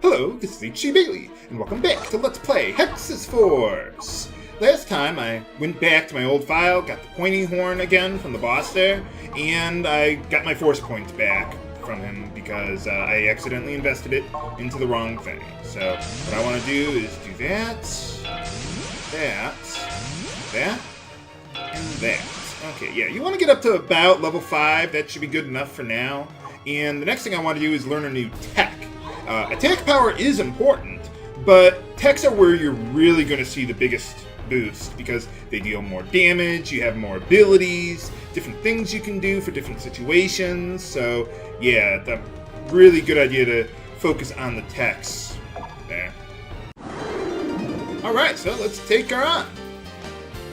Hello, this is Hexyz, and welcome back to Let's Play Hexyz Force! Last time I went back to my old file, got the pointy horn again from the boss there, and I got my force points back from him because I accidentally invested it into the wrong thing. So what I want to do is do that, and that. Okay, yeah, you want to get up to about level 5, that should be good enough for now. And the next thing I want to do is learn a new tech. Attack power is important, but techs are where you're really going to see the biggest boost because they deal more damage, you have more abilities, different things you can do for different situations. So yeah, it's a really good idea to focus on the techs there. Alright, so let's take her on.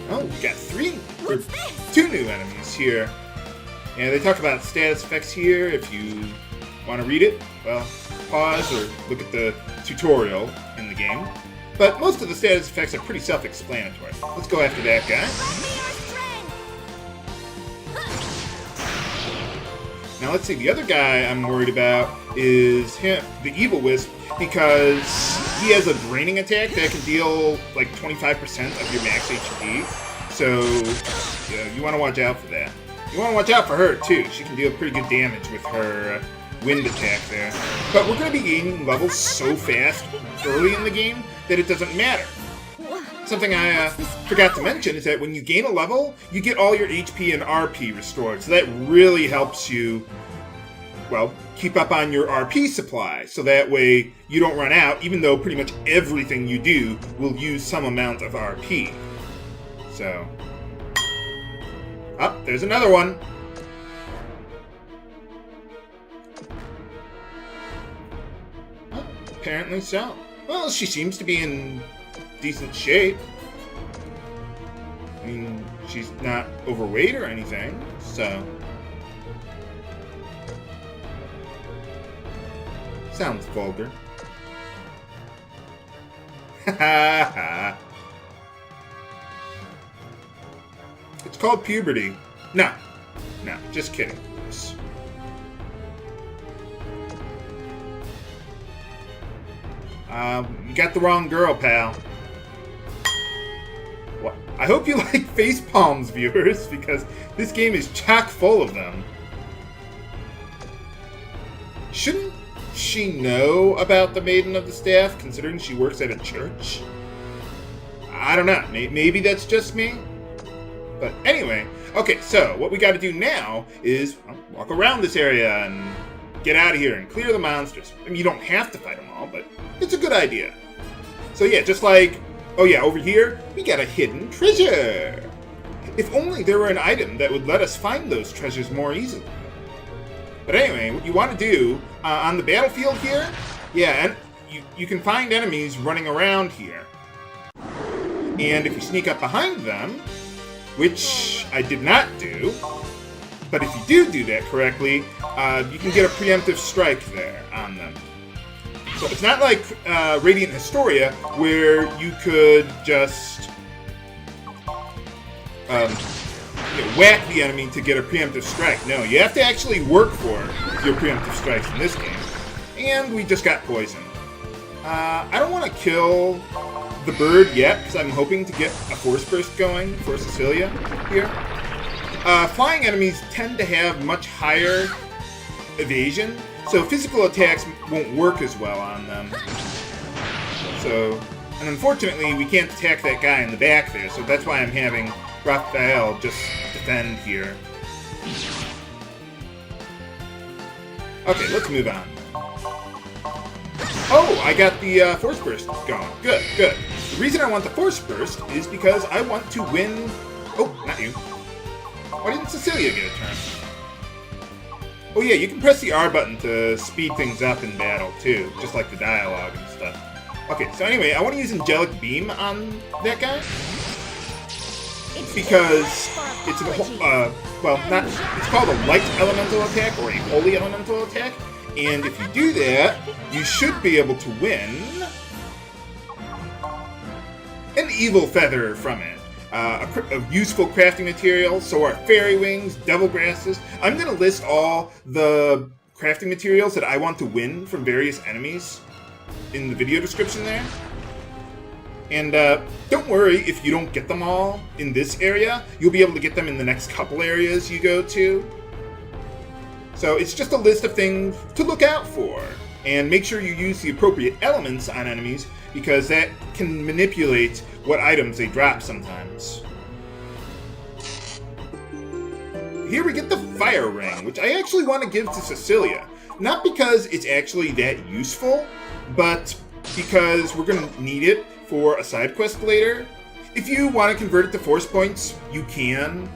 Oh, we got two new enemies here. Yeah, they talk about status effects here. If you want to read it, well, pause or look at the tutorial in the game. But most of the status effects are pretty self-explanatory. Let's go after that guy. Now let's see, the other guy I'm worried about is him, the Evil Wisp, because he has a draining attack that can deal like 25% of your max HP. So yeah, you want to watch out for that. You want to watch out for her too. She can deal pretty good damage with her wind attack there. But we're going to be gaining levels so fast early in the game that it doesn't matter. Something I forgot to mention is that when you gain a level, you get all your HP and RP restored. So that really helps you, well, keep up on your RP supply. So that way you don't run out, even though pretty much everything you do will use some amount of RP. So, oh, there's another one. Oh, apparently so. Well, she seems to be in decent shape. I mean, she's not overweight or anything, so. Sounds vulgar. Ha ha ha. It's called puberty. No, just kidding. You got the wrong girl, pal. What? I hope you like face palms, viewers, because this game is chock full of them. Shouldn't she know about the Maiden of the Staff, considering she works at a church? I don't know. Maybe that's just me. But anyway, okay, so what we got to do now is walk around this area and get out of here and clear the monsters. I mean, you don't have to fight them all, but it's a good idea. So yeah, just like, oh yeah, over here, we got a hidden treasure. If only there were an item that would let us find those treasures more easily. But anyway, what you want to do on the battlefield here, yeah, and you can find enemies running around here. And if you sneak up behind them, which I did not do, but if you do that correctly, you can get a preemptive strike there on them. So it's not like Radiant Historia, where you could just whack the enemy to get a preemptive strike. No, you have to actually work for your preemptive strikes in this game. And we just got poisoned. I don't want to kill the bird yet, because I'm hoping to get a force burst going for Cecilia here. Flying enemies tend to have much higher evasion, so physical attacks won't work as well on them. So, and unfortunately, we can't attack that guy in the back there, so that's why I'm having Raphael just defend here. Okay, let's move on. Oh, I got the Force Burst going. Good, good. The reason I want the Force Burst is because I want to win... Oh, not you. Why didn't Cecilia get a turn? Oh yeah, you can press the R button to speed things up in battle too, just like the dialogue and stuff. Okay, so anyway, I want to use Angelic Beam on that guy. Because it's it's called a light elemental attack or a holy elemental attack. And if you do that, you should be able to win an evil feather from it. A useful crafting material, so are fairy wings, devil grasses. I'm going to list all the crafting materials that I want to win from various enemies in the video description there. And don't worry if you don't get them all in this area. You'll be able to get them in the next couple areas you go to. So it's just a list of things to look out for. And make sure you use the appropriate elements on enemies, because that can manipulate what items they drop sometimes. Here we get the fire ring, which I actually want to give to Cecilia. Not because it's actually that useful, but because we're going to need it for a side quest later. If you want to convert it to force points, you can,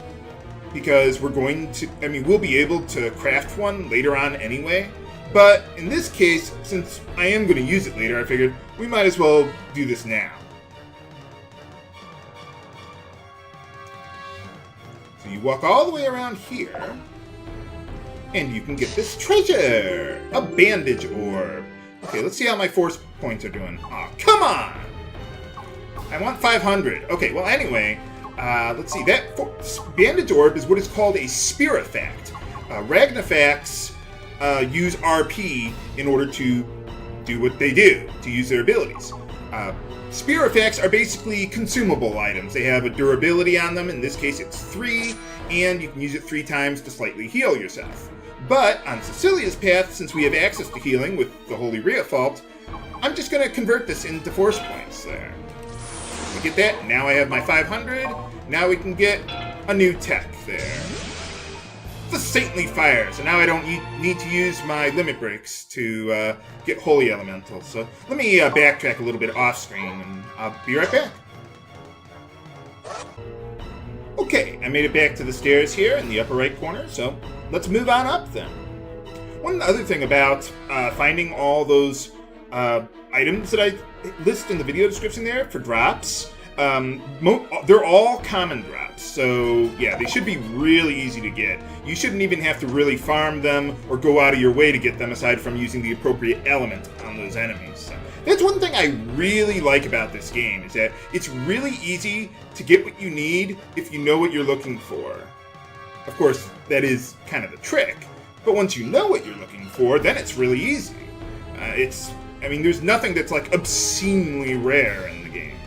because we're going to, we'll be able to craft one later on anyway. But in this case, since I am going to use it later, I figured we might as well do this now. So you walk all the way around here, and you can get this treasure! A bandage orb. Okay, let's see how my force points are doing. Aw, come on! I want 500. Okay, well anyway, let's see. That bandage orb is what is called a Spirifact. Ragnafacts use RP in order to do what they do, to use their abilities. Spirifacts are basically consumable items. They have a durability on them. In this case, it's 3, and you can use it 3 times to slightly heal yourself. But on Cecilia's path, since we have access to healing with the Holy Reafault, I'm just going to convert this into force points there. We get that. Now I have my 500. Now we can get a new tech there. The Saintly Fire. So now I don't need to use my limit breaks to get Holy Elemental. So let me backtrack a little bit off screen, and I'll be right back. Okay, I made it back to the stairs here in the upper right corner, so let's move on up then. One other thing about finding all those items that I list in the video description there for drops, they're all common drops, so yeah, they should be really easy to get. You shouldn't even have to really farm them or go out of your way to get them, aside from using the appropriate element on those enemies. So that's one thing I really like about this game, is that it's really easy to get what you need if you know what you're looking for. Of course, that is kind of the trick, but once you know what you're looking for, then it's really easy. There's nothing that's like obscenely rare in the game.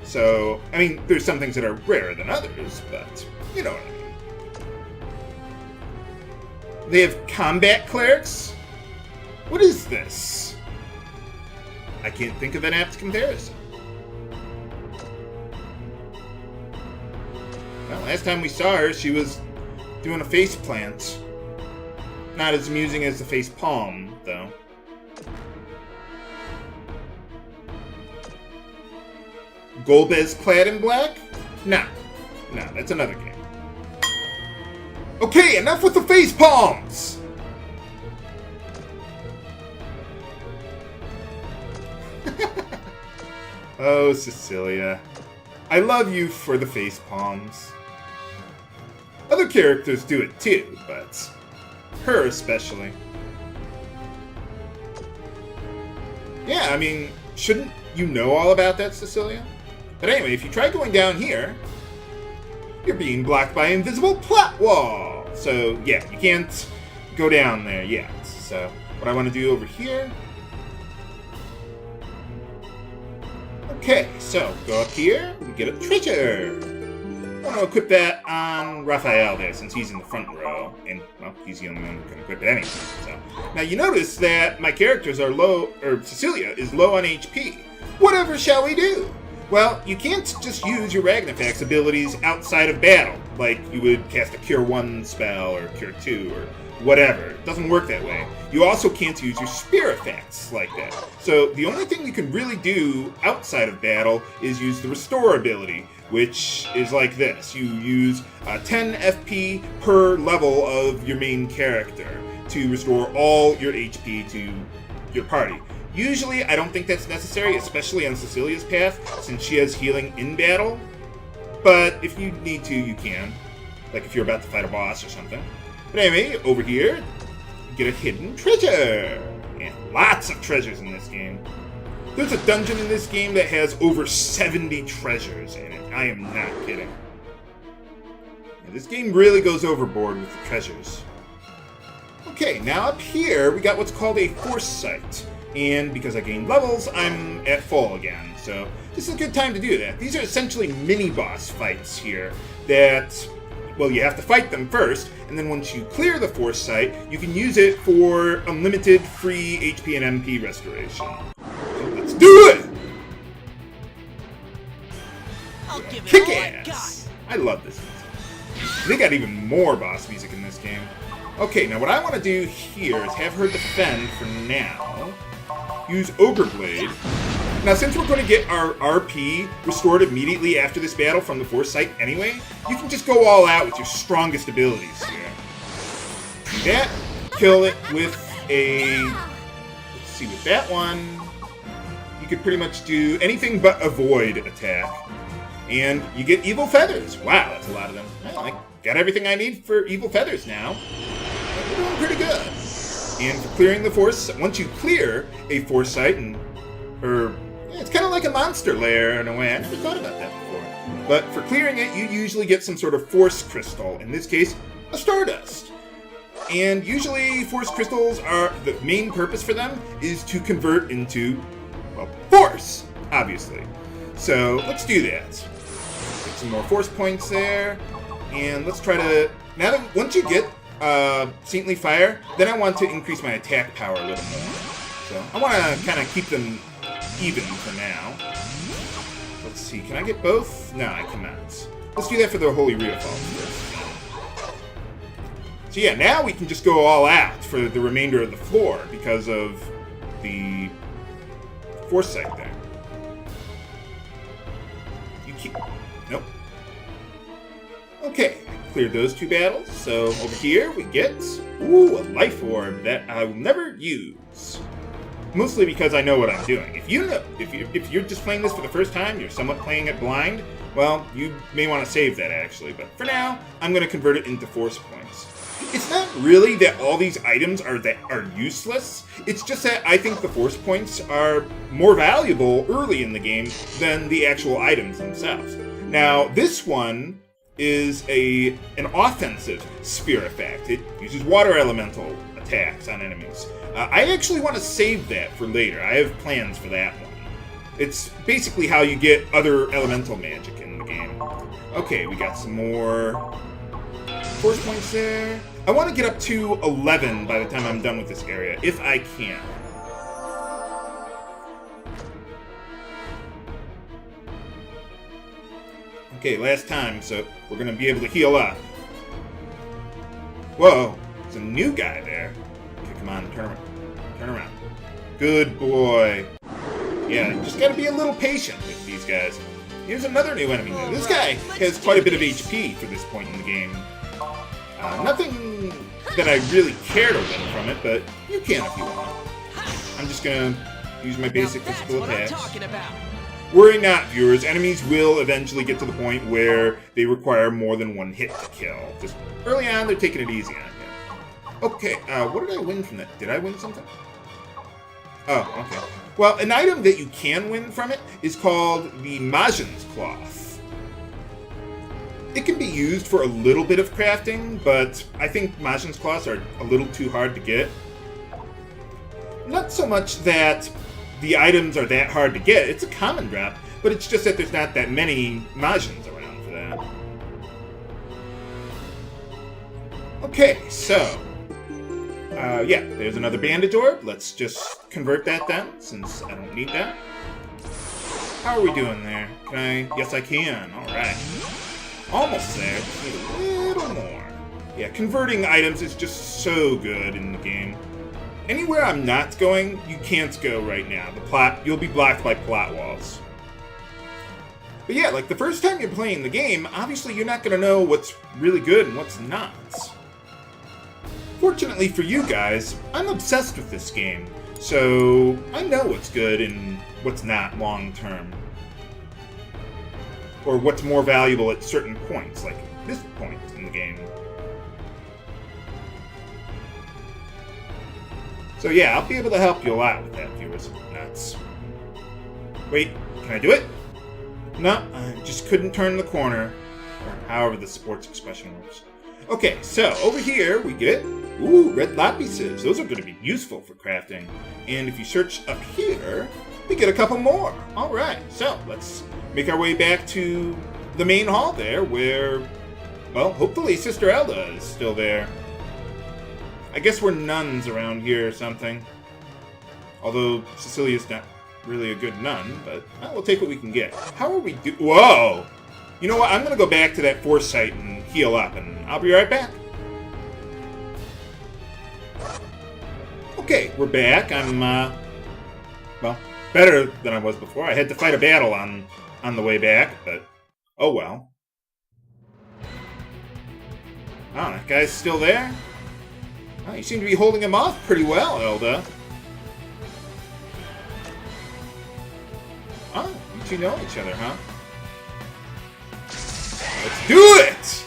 So, there's some things that are rarer than others, but you know what I mean. They have combat clerics? What is this? I can't think of an apt comparison. Well, last time we saw her, she was doing a face plant. Not as amusing as the face palm, though. Golbez clad in black? No, that's another game. Okay, enough with the face palms! Oh, Cecilia. I love you for the face palms. Other characters do it too, but her especially. Yeah, shouldn't you know all about that, Cecilia? But anyway, if you try going down here, you're being blocked by an invisible plot wall. So, yeah, you can't go down there yet. So, what I want to do over here... Okay, so, go up here, we get a treasure. I want to equip that on Raphael there, since he's in the front row. And, well, he's the only one who can equip it anyway. So, now you notice that my characters are low, or Cecilia is low on HP. Whatever shall we do? Well, you can't just use your Ragnafact's abilities outside of battle, like you would cast a Cure 1 spell or Cure 2 or whatever. It doesn't work that way. You also can't use your Spirifacts like that. So the only thing you can really do outside of battle is use the Restore ability, which is like this. You use 10 FP per level of your main character to restore all your HP to your party. Usually, I don't think that's necessary, especially on Cecilia's path, since she has healing in battle. But if you need to, you can. Like if you're about to fight a boss or something. But anyway, over here, you get a hidden treasure. And lots of treasures in this game. There's a dungeon in this game that has over 70 treasures in it. I am not kidding. And this game really goes overboard with the treasures. Okay, now up here, we got what's called a foresight. And because I gained levels, I'm at full again. So this is a good time to do that. These are essentially mini-boss fights here that, well, you have to fight them first, and then once you clear the Force Sight, you can use it for unlimited free HP and MP restoration. So let's do it! Kick ass! I love this music. They got even more boss music in this game. Okay, now what I want to do here is have her defend for now. Use Ogre Blade. Now, since we're going to get our RP restored immediately after this battle from the Force Sight anyway, you can just go all out with your strongest abilities here. Do that. Kill it with a... Let's see, with that one, you could pretty much do anything but avoid attack. And you get Evil Feathers. Wow, that's a lot of them. I got everything I need for Evil Feathers now. We're doing pretty good. And for clearing the Force, once you clear a Force Sight, it's kind of like a monster lair in a way. I never thought about that before. But for clearing it, you usually get some sort of Force Crystal. In this case, a Stardust. And usually Force Crystals are, the main purpose for them is to convert into, well, Force, obviously. So let's do that. Get some more Force points there. And let's try to, now that once you get Saintly Fire, then I want to increase my attack power a little more. So I want to kind of keep them even for now. Let's see, can I get both? No, I cannot. Let's do that for the Holy Reafall first. So yeah, now we can just go all out for the remainder of the floor because of the Force Sight there. You keep... Nope. Okay, cleared those two battles. So over here we get, ooh, a life orb that I will never use. Mostly because I know what I'm doing. If you're just playing this for the first time, you're somewhat playing it blind, well, you may want to save that actually. But for now, I'm going to convert it into Force points. It's not really that all these items are useless. It's just that I think the Force points are more valuable early in the game than the actual items themselves. Now, this one is an offensive spear effect. It uses water elemental attacks on enemies. I actually want to save that for later. I have plans for that one. It's basically how you get other elemental magic in the game. Okay, we got some more Force points there. I want to get up to 11 by the time I'm done with this area, if I can. Okay, last time, so we're going to be able to heal up. Whoa, there's a new guy there. Okay, come on, turn around. Good boy. Yeah, you just got to be a little patient with these guys. Here's another new enemy. This guy has quite a bit of HP for this point in the game. Nothing that I really care to win from it, but you can if you want. I'm just going to use my basic physical attacks. Worry not, viewers. Enemies will eventually get to the point where they require more than one hit to kill. Just early on, they're taking it easy on you. Okay, what did I win from that? Did I win something? Oh, okay. Well, an item that you can win from it is called the Majin's Cloth. It can be used for a little bit of crafting, but I think Majin's Cloths are a little too hard to get. Not so much that the items are that hard to get. It's a common drop, but it's just that there's not that many Majins around for that. Okay, so... yeah, there's another bandage orb. Let's just convert that then, since I don't need that. How are we doing there? Can I? Yes, I can. Alright. Almost there. Just need a little more. Yeah, converting items is just so good in the game. Anywhere I'm not going, you can't go right now. You'll be blocked by plot walls. But yeah, like the first time you're playing the game, obviously you're not going to know what's really good and what's not. Fortunately for you guys, I'm obsessed with this game, so I know what's good and what's not long term. Or what's more valuable at certain points, like this point in the game. So yeah, I'll be able to help you a lot with that, viewers. Nuts. Wait, can I do it? No, I just couldn't turn the corner. Or however the sports expression works. Okay, so over here we get, ooh, red lapises. Those are going to be useful for crafting. And if you search up here, we get a couple more. All right, so let's make our way back to the main hall there where, well, hopefully Sister Elda is still there. I guess we're nuns around here or something. Although Cecilia's not really a good nun, but we'll take what we can get. How are we Whoa! You know what? I'm going to go back to that foresight and heal up, and I'll be right back. Okay, we're back. I'm, well, better than I was before. I had to fight a battle on the way back, but oh well. Oh, that guy's still there? Oh, you seem to be holding him off pretty well, Elda. Oh, you two know each other, huh? Let's do it!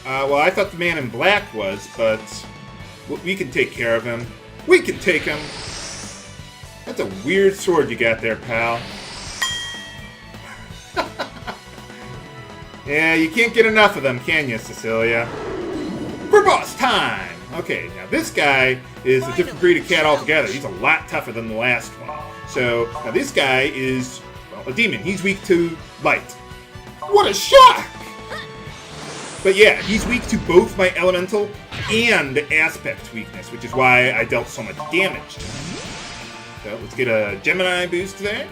Well, I thought the man in black was, but we can take care of him. We can take him! That's a weird sword you got there, pal. Yeah, you can't get enough of them, can you, Cecilia? For boss time! Okay, now this guy is a different breed of cat altogether. He's a lot tougher than the last one. So, now this guy is, well, a demon. He's weak to light. What a shock! But yeah, he's weak to both my elemental and aspect weakness, which is why I dealt so much damage to him. So, let's get a Gemini boost there.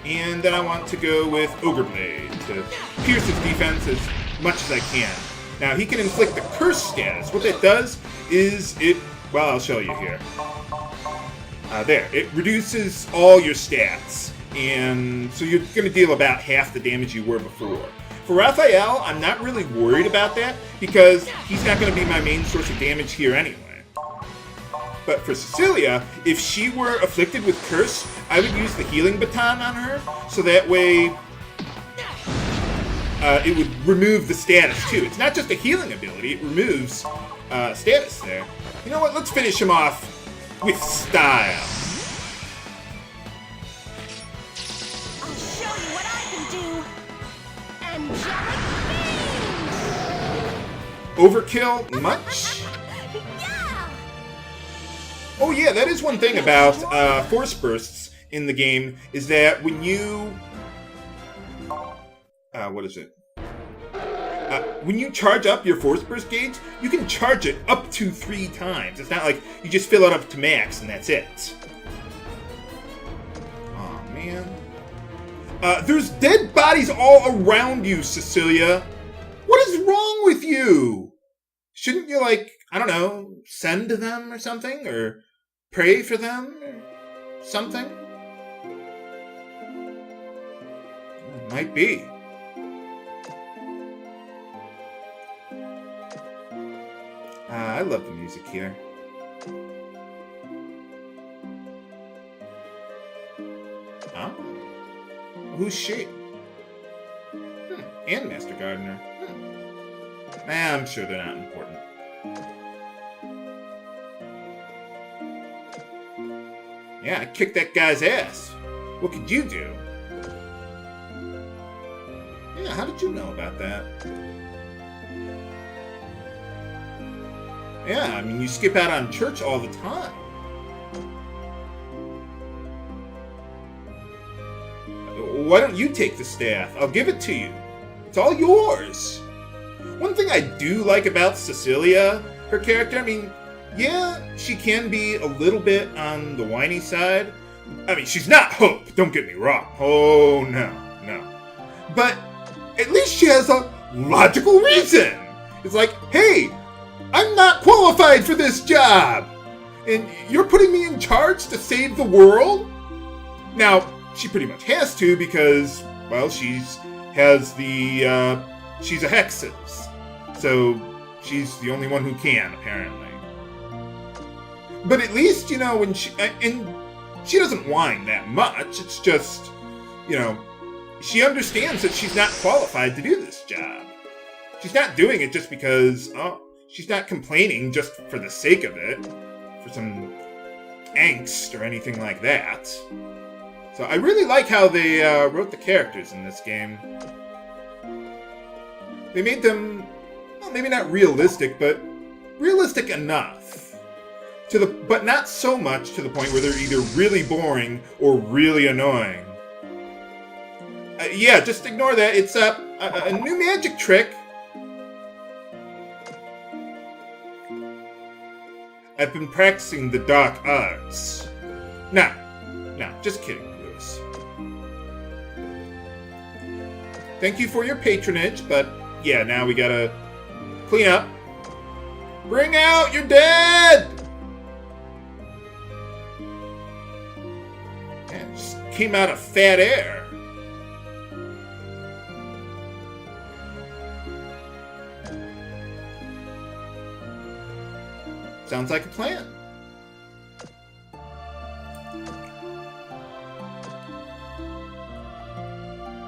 And then I want to go with Ogre Blade to pierce his defense as much as I can. Now, he can inflict the curse status. What that does is well, I'll show you here. There, it reduces all your stats. And so you're going to deal about half the damage you were before. For Raphael, I'm not really worried about that because he's not going to be my main source of damage here anyway. But for Cecilia, if she were afflicted with curse, I would use the healing baton on her, so that way it would remove the status too. It's not just a healing ability, it removes status there. You know what, let's finish him off with style. I'll show you what I can do. Angelic beams! Overkill much? Oh yeah, that is one thing about force bursts in the game, is that when you... what is it? When you charge up your force burst gauge, you can charge it up to 3 times. It's not like you just fill it up to max and that's it. Oh man. There's dead bodies all around you, Cecilia. What is wrong with you? Shouldn't you, like, I don't know, send to them or something? Or pray for them or something? It might be. I love the music here. Oh. Who's she? And Master Gardener. I'm sure they're not important. Yeah, I kicked that guy's ass. What could you do? Yeah, how did you know about that? Yeah, I mean, you skip out on church all the time. Why don't you take the staff? I'll give it to you. It's all yours. One thing I do like about Cecilia, her character, I mean, yeah, she can be a little bit on the whiny side. I mean, she's not Hope, don't get me wrong. Oh, no. But at least she has a logical reason. It's like, hey, I'm not qualified for this job. And you're putting me in charge to save the world? Now, she pretty much has to because, well, she's a Hexyz. So she's the only one who can, apparently. But at least, you know, when she doesn't whine that much. It's just, you know, she understands that she's not qualified to do this job. She's not doing it just because, she's not complaining just for the sake of it, for some angst or anything like that. So I really like how they wrote the characters in this game. They made them, well, maybe not realistic, but realistic enough. But not so much to the point where they're either really boring or really annoying. Yeah, just ignore that. It's a new magic trick. I've been practicing the dark arts. No, just kidding, Lewis. Thank you for your patronage, but yeah, now we gotta clean up. Bring out your dead! Man, just came out of fat air. Sounds like a plan.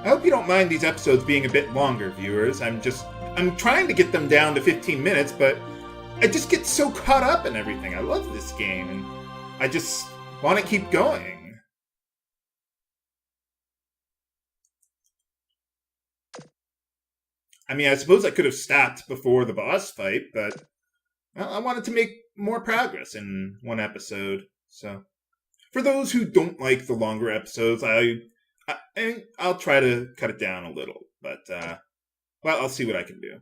I hope you don't mind these episodes being a bit longer, viewers. I'm trying to get them down to 15 minutes, but I just get so caught up in everything. I love this game, and I just want to keep going. I mean, I suppose I could have stopped before the boss fight, but well, I wanted to make more progress in one episode. So, for those who don't like the longer episodes, I'll try to cut it down a little. But, well, I'll see what I can do.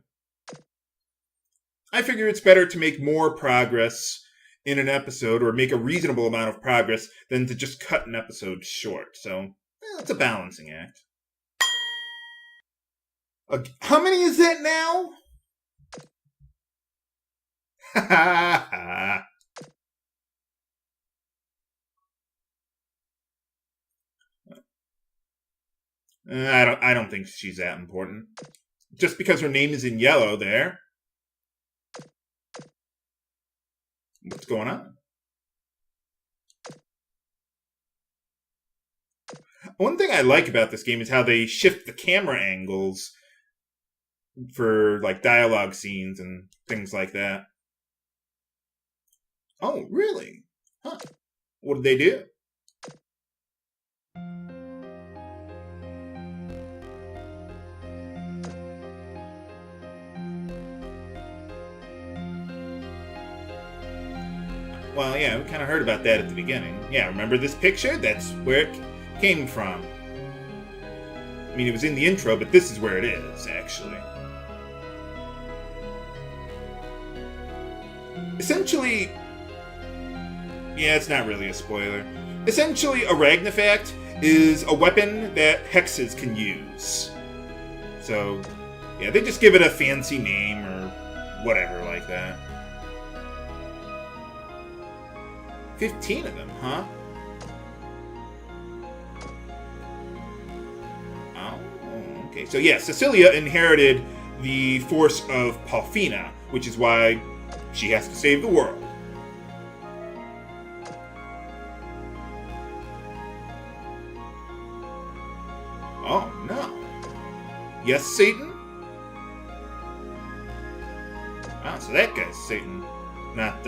I figure it's better to make more progress in an episode, or make a reasonable amount of progress, than to just cut an episode short. So, it's a balancing act. How many is that now? I don't think she's that important. Just because her name is in yellow there. What's going on? One thing I like about this game is how they shift the camera angles for like dialogue scenes and things like that. Oh, really? Huh. What did they do? Well, yeah, we kind of heard about that at the beginning. Yeah, remember this picture? That's where it came from. I mean, it was in the intro, but this is where it is, actually. Essentially, yeah, it's not really a spoiler. Essentially, Arachnifact is a weapon that Hexyz can use. So, yeah, they just give it a fancy name or whatever like that. 15 of them, huh? Oh, okay. So yeah, Cecilia inherited the force of Palfina, which is why she has to save the world. Oh, no. Yes, Satan? Ah, so that guy's Satan. Not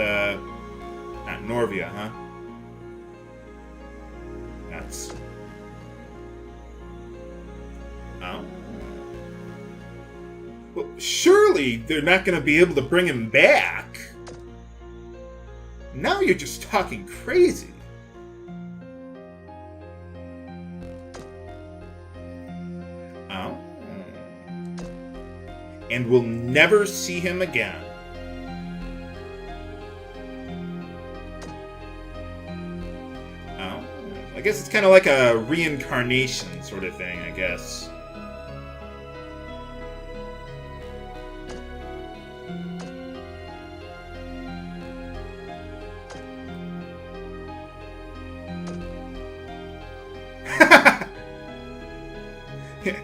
Norvia, huh? That's... Oh. Well, surely they're not going to be able to bring him back. Now you're just talking crazy. Oh. And we'll never see him again. Oh. I guess it's kind of like a reincarnation sort of thing, I guess.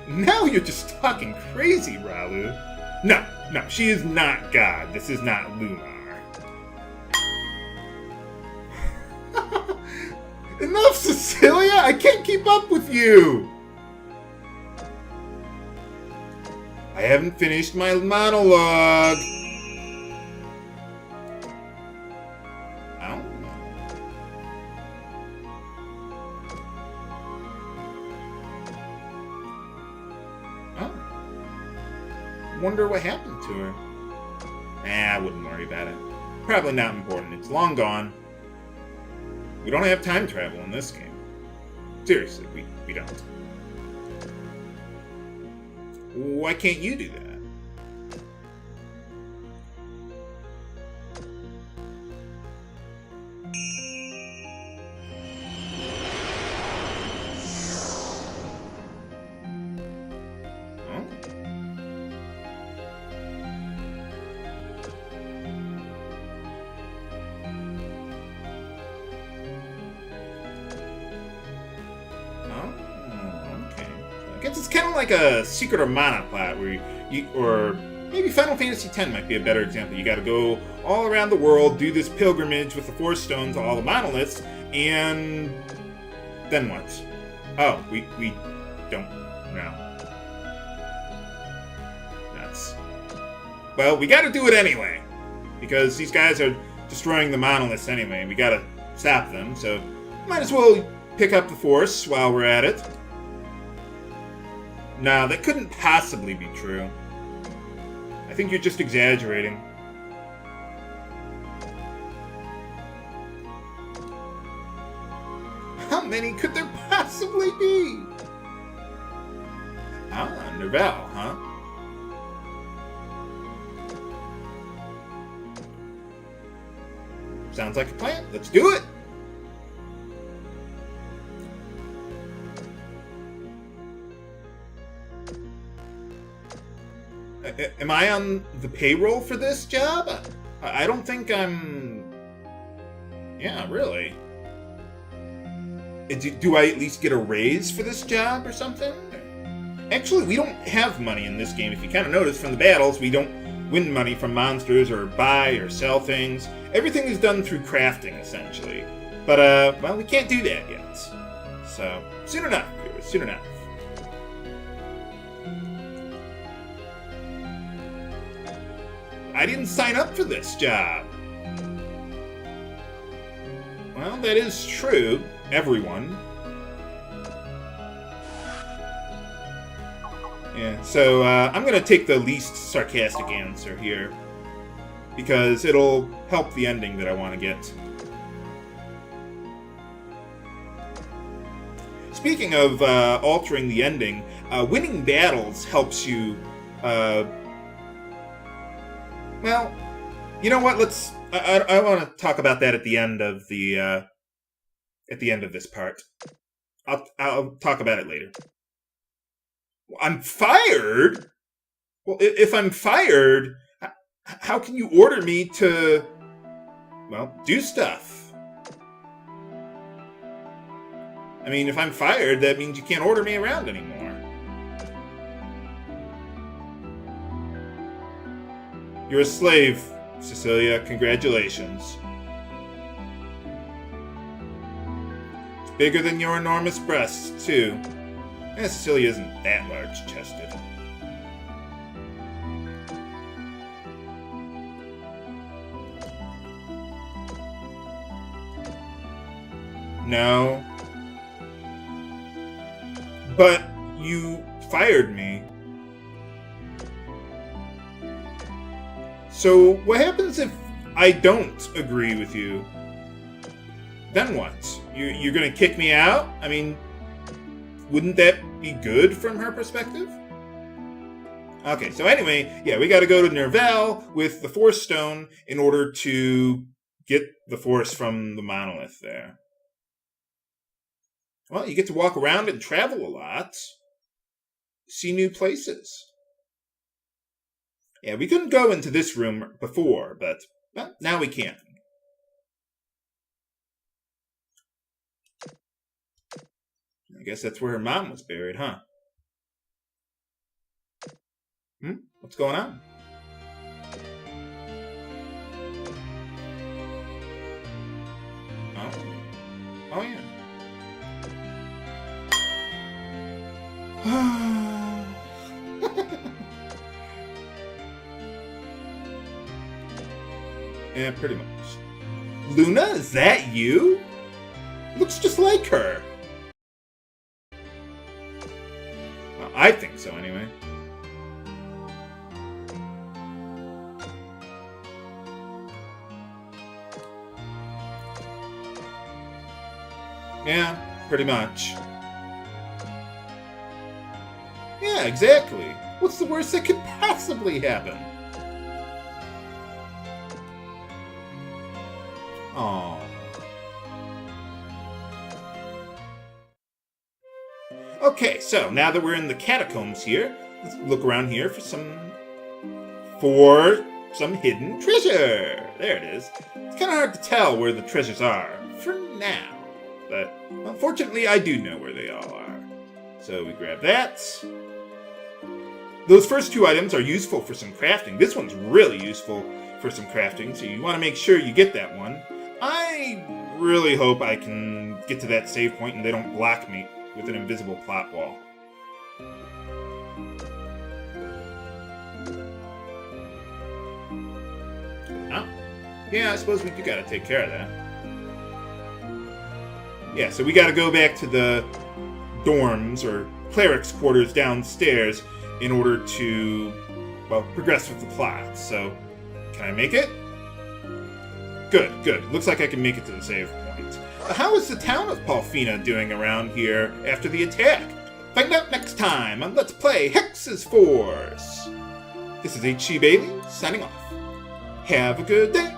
Now you're just talking crazy, Ralu. No, she is not God. This is not Lunar. Enough, Cecilia! I can't keep up with you! I haven't finished my monologue. wonder what happened to her. I wouldn't worry about it. Probably not important. It's long gone. We don't have time travel in this game. Seriously, we don't. Why can't you do that? I guess it's kind of like a secret or mana plot where or maybe Final Fantasy X might be a better example. You got to go all around the world, do this pilgrimage with the Force Stones, all the monoliths, and then what? Oh, we don't know. Nuts. Well, we got to do it anyway because these guys are destroying the monoliths anyway. We got to stop them, so might as well pick up the Force while we're at it. No, that couldn't possibly be true. I think you're just exaggerating. How many could there possibly be? Ah, Nerval, huh? Sounds like a plan. Let's do it! Am I on the payroll for this job? I don't think I'm... Yeah, really. Do I at least get a raise for this job or something? Actually, we don't have money in this game. If you kind of notice from the battles, we don't win money from monsters or buy or sell things. Everything is done through crafting, essentially. But, well, we can't do that yet. So, soon enough, viewers, soon enough. I didn't sign up for this job. Well, that is true. Everyone. Yeah, so I'm going to take the least sarcastic answer here. Because it'll help the ending that I want to get. Speaking of altering the ending, winning battles helps you... Well, you know what? Let's. I want to talk about that at the end of the. At the end of this part, I'll talk about it later. I'm fired. Well, if I'm fired, how can you order me to, well, do stuff? I mean, if I'm fired, that means you can't order me around anymore. You're a slave, Cecilia. Congratulations. It's bigger than your enormous breasts, too. Cecilia isn't that large-chested. No. But you fired me. So, what happens if I don't agree with you? Then what? You're gonna kick me out? I mean, wouldn't that be good from her perspective? Okay, so anyway, yeah, we gotta go to Nerval with the Force Stone in order to get the Force from the monolith there. Well, you get to walk around and travel a lot. See new places. Yeah, we couldn't go into this room before, but well, now we can. I guess that's where her mom was buried, huh? What's going on? Oh yeah. Yeah, pretty much. Luna, is that you? Looks just like her. Well, I think so, anyway. Yeah, pretty much. Yeah, exactly. What's the worst that could possibly happen? Aww. Okay, so now that we're in the catacombs here, let's look around here for some hidden treasure. There it is. It's kind of hard to tell where the treasures are for now, but unfortunately I do know where they all are. So we grab that. Those first two items are useful for some crafting. This one's really useful for some crafting, so you want to make sure you get that one. I really hope I can get to that save point and they don't block me with an invisible plot wall. Oh. Yeah, I suppose we do gotta take care of that. Yeah, so we gotta go back to the dorms or clerics' quarters downstairs in order to, well, progress with the plot. So, can I make it? Good, good. Looks like I can make it to the save point. How is the town of Palfina doing around here after the attack? Find out next time on Let's Play Hexyz Force. This is Hexyz Bailey, signing off. Have a good day.